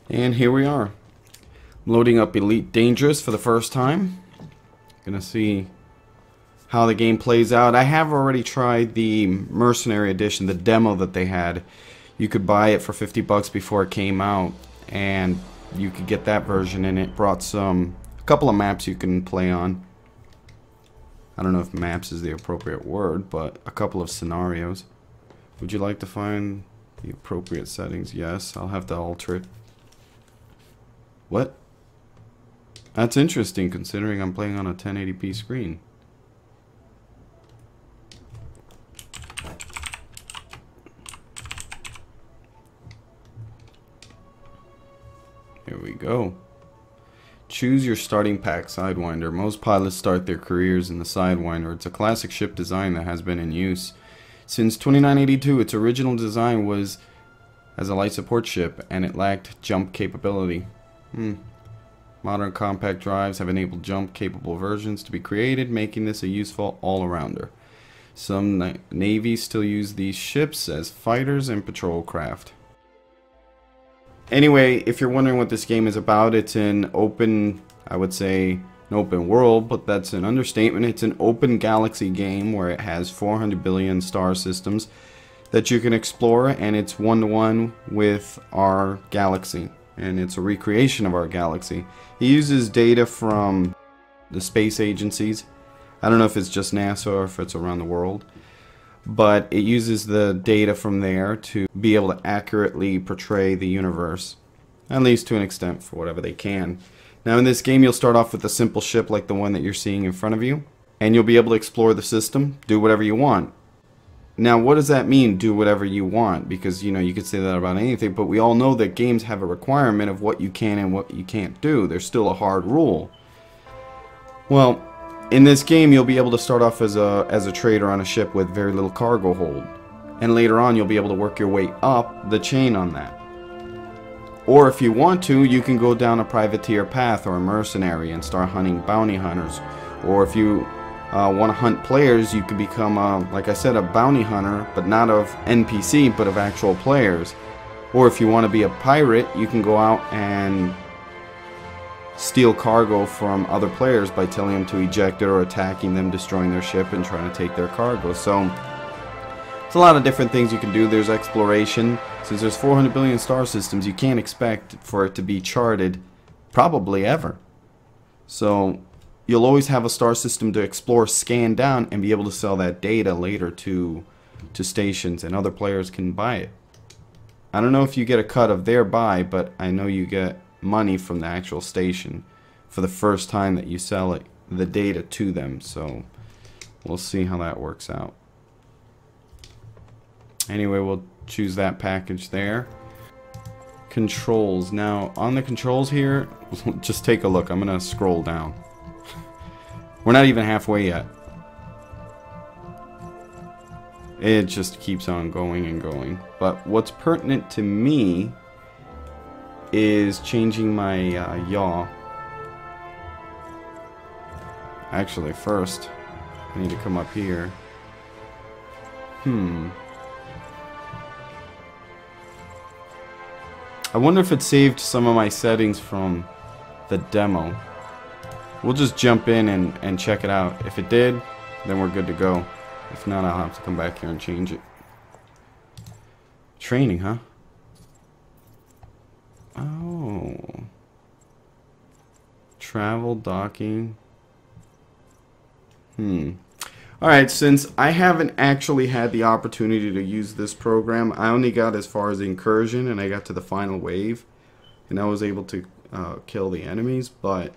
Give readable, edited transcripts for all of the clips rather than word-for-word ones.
And here we are, loading up Elite Dangerous for the first time. Gonna see how the game plays out. I have already tried the Mercenary Edition, the demo that they had. You could buy it for 50 bucks before it came out, and you could get that version, and it brought a couple of maps you can play on. I don't know if maps is the appropriate word, but a couple of scenarios. Would you like to find the appropriate settings? Yes, I'll have to alter it. What? That's interesting considering I'm playing on a 1080p screen. Here we go. Choose your starting pack Sidewinder. Most pilots start their careers in the Sidewinder. It's a classic ship design that has been in use since 2982. Its original design was as a light support ship, and it lacked jump capability. Modern compact drives have enabled jump-capable versions to be created, making this a useful all-arounder. Some navies still use these ships as fighters and patrol craft. Anyway, if you're wondering what this game is about, it's an open, I would say, an open world, but that's an understatement. It's an open galaxy game where it has 400 billion star systems that you can explore, and it's one-to-one with our galaxy. And it's a recreation of our galaxy. It uses data from the space agencies. I don't know if it's just NASA or if it's around the world, but it uses the data from there to be able to accurately portray the universe, at least to an extent, for whatever they can. Now in this game you'll start off with a simple ship like the one that you're seeing in front of you, and you'll be able to explore the system, do whatever you want. Now, what does that mean, do whatever you want? Because, you know, you could say that about anything, but we all know that games have a requirement of what you can and what you can't do. There's still a hard rule. Well, in this game, you'll be able to start off as a trader on a ship with very little cargo hold. And later on, you'll be able to work your way up the chain on that. Or if you want to, you can go down a privateer path or a mercenary and start hunting bounty hunters. Or if you want to hunt players, you could become, like I said, a bounty hunter, but not of NPC, but of actual players. Or if you want to be a pirate, you can go out and steal cargo from other players by telling them to eject it or attacking them, destroying their ship, and trying to take their cargo. So, it's a lot of different things you can do. There's exploration. Since there's 400 billion star systems, you can't expect for it to be charted probably ever. So, you'll always have a star system to explore, scan down, and be able to sell that data later to stations, and other players can buy it. I don't know if you get a cut of their buy, but I know you get money from the actual station for the first time that you sell it, the data to them. So we'll see how that works out. Anyway, we'll choose that package there. Controls. Now, on the controls here, just take a look. I'm going to scroll down. We're not even halfway yet. It just keeps on going and going. But what's pertinent to me is changing my yaw. Actually, first, I need to come up here. I wonder if it saved some of my settings from the demo. We'll just jump in and check it out. If it did, then we're good to go. If not, I'll have to come back here and change it. Training, huh? Oh. Travel, docking. Alright, since I haven't actually had the opportunity to use this program, I only got as far as incursion, and I got to the final wave, and I was able to kill the enemies, but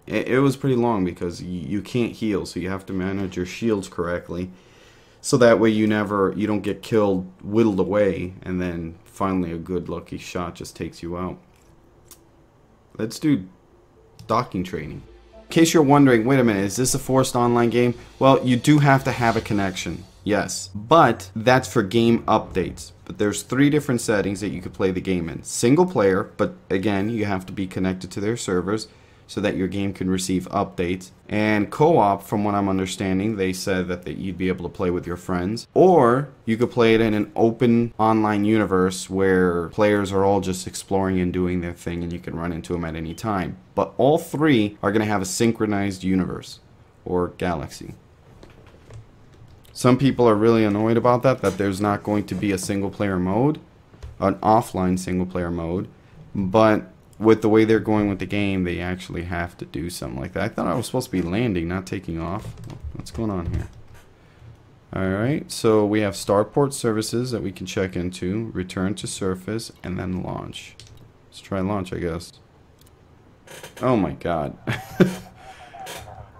it was pretty long because you can't heal, so you have to manage your shields correctly, so that way you don't get killed, whittled away, and then finally a good lucky shot just takes you out. Let's do docking training. In case you're wondering, wait a minute, is this a forced online game? Well, you do have to have a connection, yes, but that's for game updates. But there's 3 different settings that you could play the game in. Single player, but again, you have to be connected to their servers. so that your game can receive updates. And co-op, from what I'm understanding, they said that you'd be able to play with your friends. Or you could play it in an open online universe where players are all just exploring and doing their thing and you can run into them at any time. But all three are going to have a synchronized universe or galaxy. Some people are really annoyed about that there's not going to be a single player mode, an offline single player mode, but with the way they're going with the game, they actually have to do something like that. I thought I was supposed to be landing, not taking off. What's going on here? Alright, so we have starport services that we can check into, return to surface, and then launch. Let's try launch, I guess. Oh my god.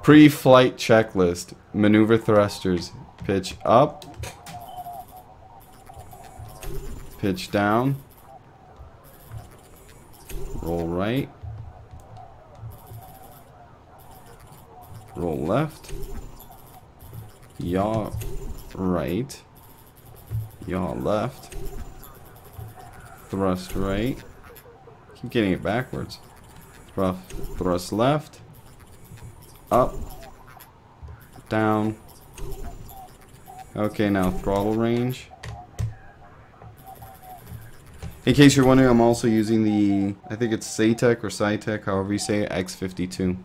Pre-flight checklist. Maneuver thrusters. Pitch up. Pitch down. Roll right. Roll left. Yaw right. Yaw left. Thrust right. Keep getting it backwards. Thrust left. Up. Down. Okay, now throttle range. In case you're wondering, I'm also using the, I think it's SATEC or SciTech, however you say it, X52.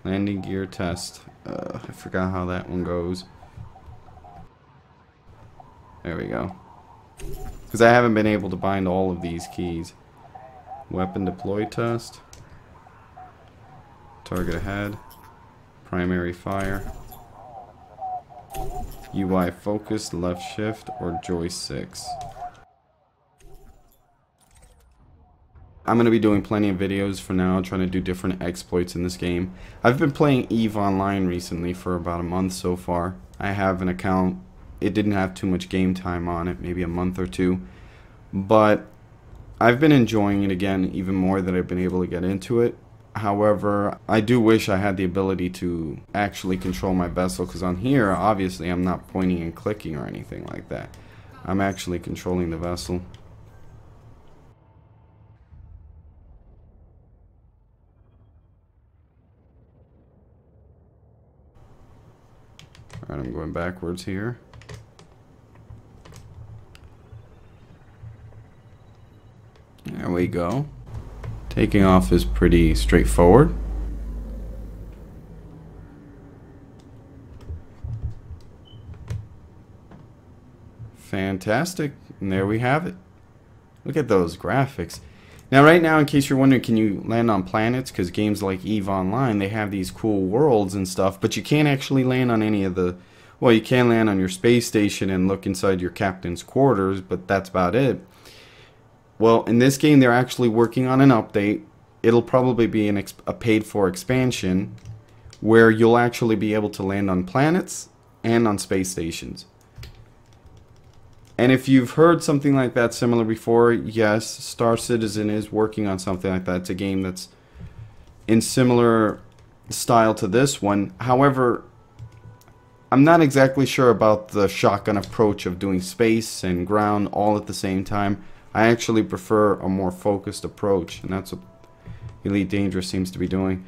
Landing gear test. I forgot how that one goes. There we go. Because I haven't been able to bind all of these keys. Weapon deploy test. Target ahead. Primary fire. UI focus, left shift, or joystick 6. I'm going to be doing plenty of videos for now, trying to do different exploits in this game. I've been playing EVE Online recently for about a month so far. I have an account. It didn't have too much game time on it, maybe a month or two. But I've been enjoying it again, even more that I've been able to get into it. However, I do wish I had the ability to actually control my vessel, because on here, obviously, I'm not pointing and clicking or anything like that. I'm actually controlling the vessel. Alright, I'm going backwards here. There we go. Taking off is pretty straightforward. Fantastic. And there we have it. Look at those graphics. Now right now, in case you're wondering, can you land on planets? Because games like EVE Online, they have these cool worlds and stuff, but you can't actually land on any of the... Well, you can land on your space station and look inside your captain's quarters, but that's about it. Well, in this game, they're actually working on an update. It'll probably be a paid-for expansion where you'll actually be able to land on planets and on space stations. And if you've heard something like that similar before, yes, Star Citizen is working on something like that. It's a game that's in similar style to this one. However, I'm not exactly sure about the shotgun approach of doing space and ground all at the same time. I actually prefer a more focused approach, and that's what Elite Dangerous seems to be doing.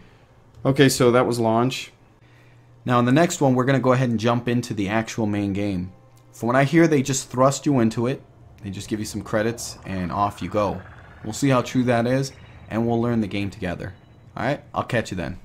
Okay, so that was launch. Now in the next one, we're going to go ahead and jump into the actual main game. From what I hear, they just thrust you into it. They just give you some credits, and off you go. We'll see how true that is, and we'll learn the game together. Alright, I'll catch you then.